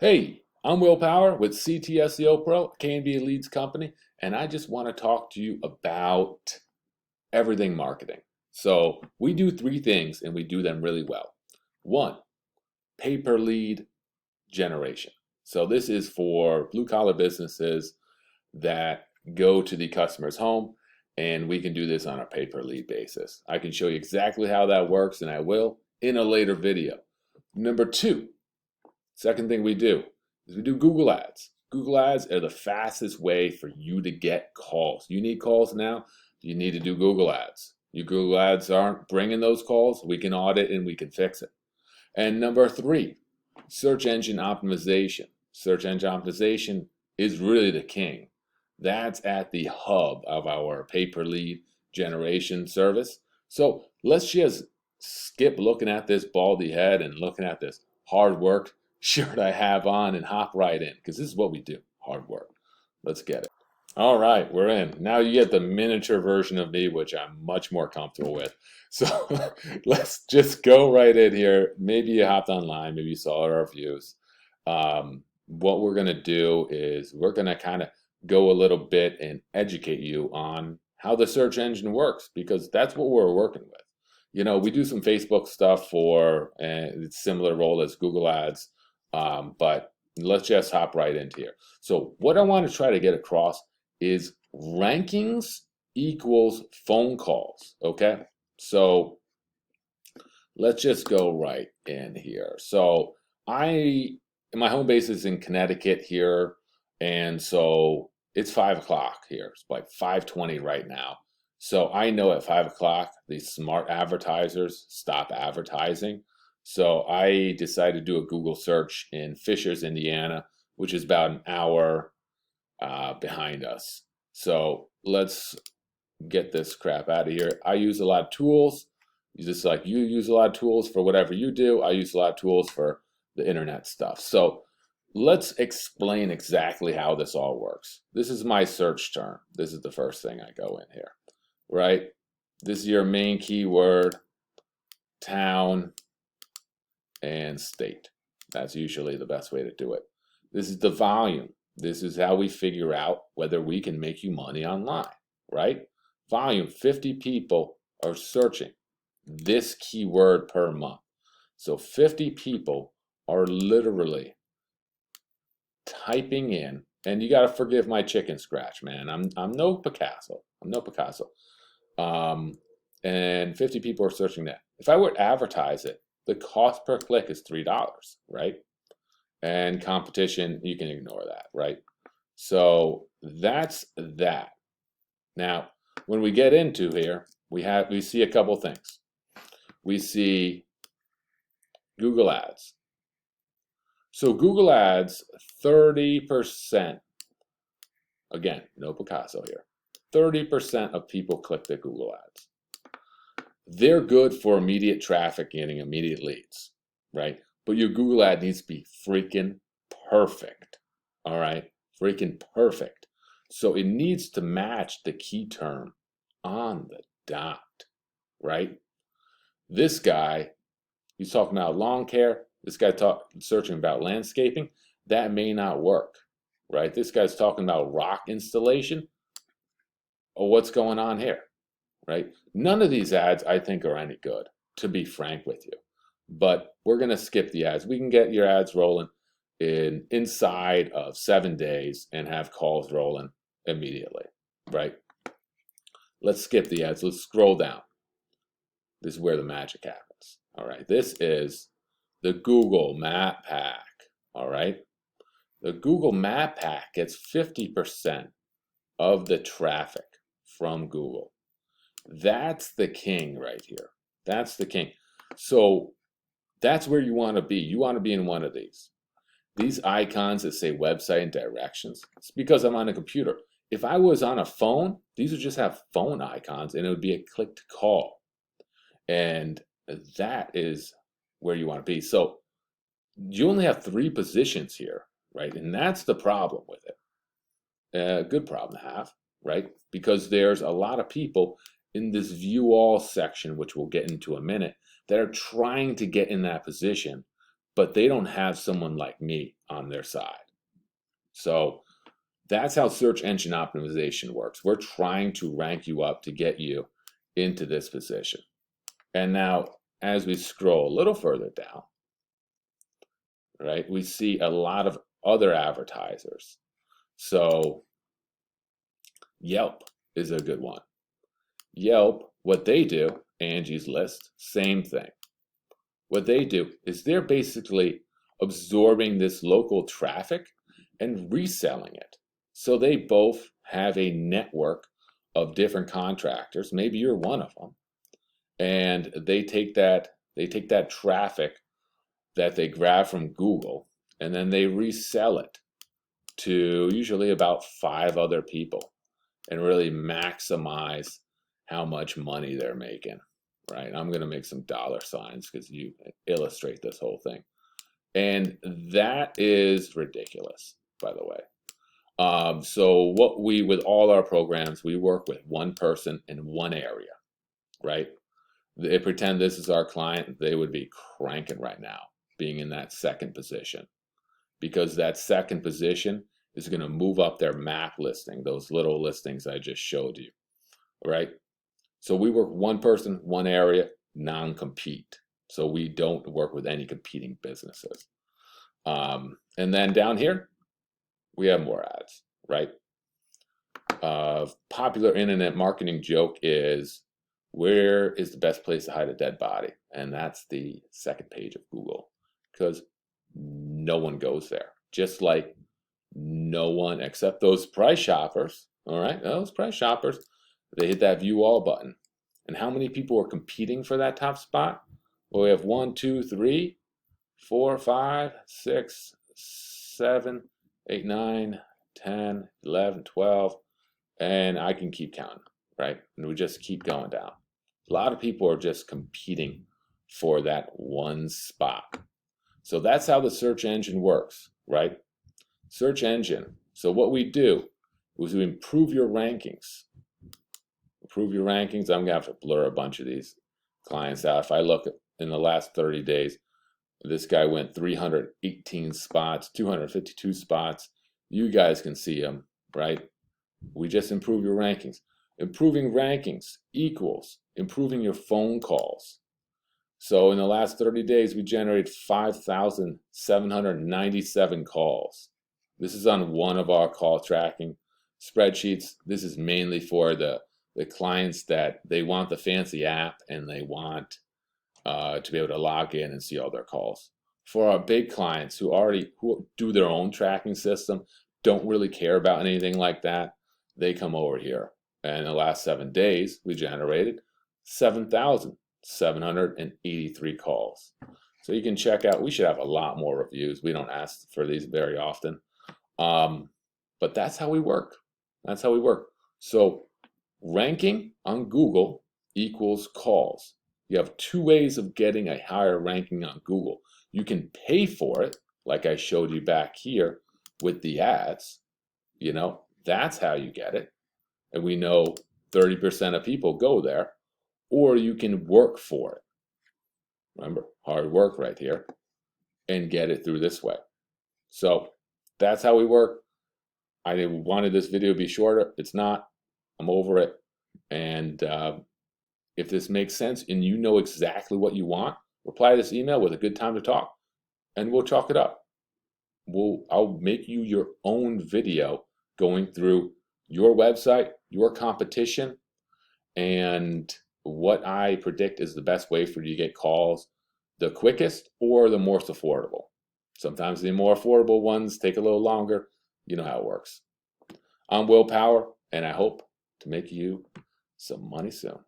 Hey, I'm Will Power with CT SEO Pro, K&B Leads Company, and I just want to talk to you about everything marketing. So we do three things and we do them really well. One, pay-per-lead generation. So this is for blue-collar businesses that go to the customer's home, and we can do this on a pay-per-lead basis. I can show you exactly how that works, and I will in a later video. Number two, second thing we do is we do Google Ads. Google Ads are the fastest way for you to get calls. You need calls now, you need to do Google Ads. Your Google Ads aren't bringing those calls, we can audit and we can fix it. And number three, search engine optimization. Search engine optimization is really the king. That's at the hub of our pay-per-lead generation service. So let's just skip looking at this baldy head and looking at this hard work shirt I have on and hop right in, because this is what we do, hard work. Let's get it. All right, we're in. Now you get the miniature version of me, which I'm much more comfortable with. So let's just go right in here. Maybe you hopped online, maybe you saw our reviews. What we're going to do is we're going to kind of go a little bit and educate you on how the search engine works, because that's what we're working with. You know, we do some Facebook stuff for it's similar role as Google Ads, but let's just hop right into here. So what I want to try to get across is rankings equals phone calls, okay? So let's just go right in here. So my home base is in Connecticut here, and so it's 5 o'clock here. It's like 5:20 right now. So I know at 5 o'clock, these smart advertisers stop advertising. So I decided to do a Google search in Fishers, Indiana, which is about an hour behind us. So let's get this crap out of here. I use a lot of tools. Just like you use a lot of tools for whatever you do, I use a lot of tools for the internet stuff. So let's explain exactly how this all works. This is my search term. This is the first thing I go in here, right? This is your main keyword, town, and state. That's usually the best way to do it. This is the volume. This is how we figure out whether we can make you money online, right? Volume, 50 people are searching this keyword per month. So 50 people are literally typing in, and you got to forgive my chicken scratch, man. I'm no Picasso. I'm no Picasso. And 50 people are searching that. If I were to advertise it, the cost per click is $3, right? And competition, you can ignore that, right? So that's that. Now, when we get into here, we see a couple things. We see Google Ads. So Google Ads, 30%, again, no Picasso here, 30% of people click the Google Ads. They're good for immediate traffic, getting immediate leads, right? But your Google ad needs to be freaking perfect, all right? Freaking perfect. So it needs to match the key term on the dot, right? This guy, he's talking about lawn care. This guy searching about landscaping. That may not work, right? This guy's talking about rock installation. Oh, what's going on here, right? None of these ads I think are any good, to be frank with you. But we're going to skip the ads. We can get your ads rolling inside of 7 days and have calls rolling immediately, right? Let's skip the ads. Let's scroll down. This is where the magic happens. All right, this is the Google Map Pack. All right, the Google Map Pack gets 50% of the traffic from Google. That's the king right here. That's the king. So that's where you want to be. You want to be in one of these. These icons that say website and directions, it's because I'm on a computer. If I was on a phone, these would just have phone icons and it would be a click to call. And that is where you want to be. So you only have 3 positions here, right? And that's the problem with it. A good problem to have, right? Because there's a lot of people in this view all section, which we'll get into in a minute, that are trying to get in that position, but they don't have someone like me on their side. So that's how search engine optimization works. We're trying to rank you up to get you into this position. And now, as we scroll a little further down, right, we see a lot of other advertisers. So Yelp is a good one. Yelp, what they do, Angie's List, same thing. What they do is they're basically absorbing this local traffic and reselling it. So they both have a network of different contractors. Maybe you're one of them. And they take that traffic that they grab from Google, and then they resell it to usually about 5 other people and really maximize how much money they're making, right? I'm going to make some dollar signs because you illustrate this whole thing. And that is ridiculous, by the way. So with all our programs, we work with one person in one area, right? They pretend this is our client, they would be cranking right now, being in that second position, because that second position is going to move up their map listing, those little listings I just showed you, right? So we work one person, one area, non-compete. So we don't work with any competing businesses. And then down here, we have more ads, right? Popular internet marketing joke is, where is the best place to hide a dead body? And that's the second page of Google, because no one goes there. Just like no one except those price shoppers, all right? Those price shoppers, they hit that view all button. And how many people are competing for that top spot? Well, we have 1, 2, 3, 4, 5, 6, 7, 8, 9, 10, 11, 12, and I can keep counting, right? And we just keep going down. A lot of people are just competing for that one spot. So that's how the search engine works, right? Search engine. So what we do is we improve your rankings. Improve your rankings. I'm going to have to blur a bunch of these clients out. If I look in the last 30 days, this guy went 318 spots, 252 spots. You guys can see him, right? We just improve your rankings. Improving rankings equals improving your phone calls. So in the last 30 days, we generated 5,797 calls. This is on one of our call tracking spreadsheets. This is mainly for the clients that they want the fancy app and they want to be able to log in and see all their calls. For our big clients who do their own tracking system, don't really care about anything like that, they come over here. And in the last 7 days, we generated 7,783 calls. So you can check out, we should have a lot more reviews. We don't ask for these very often. But that's how we work. That's how we work. So ranking on Google equals calls. You have 2 ways of getting a higher ranking on Google. You can pay for it, like I showed you back here with the ads. You know, that's how you get it. And we know 30% of people go there. Or you can work for it. Remember, hard work right here. And get it through this way. So that's how we work. I wanted this video to be shorter. It's not. I'm over it. And if this makes sense and you know exactly what you want, reply to this email with a good time to talk. And we'll chalk it up. I'll make you your own video going through your website, your competition, and what I predict is the best way for you to get calls the quickest or the most affordable. Sometimes the more affordable ones take a little longer. You know how it works. I'm Will Power, and I hope to make you some money soon.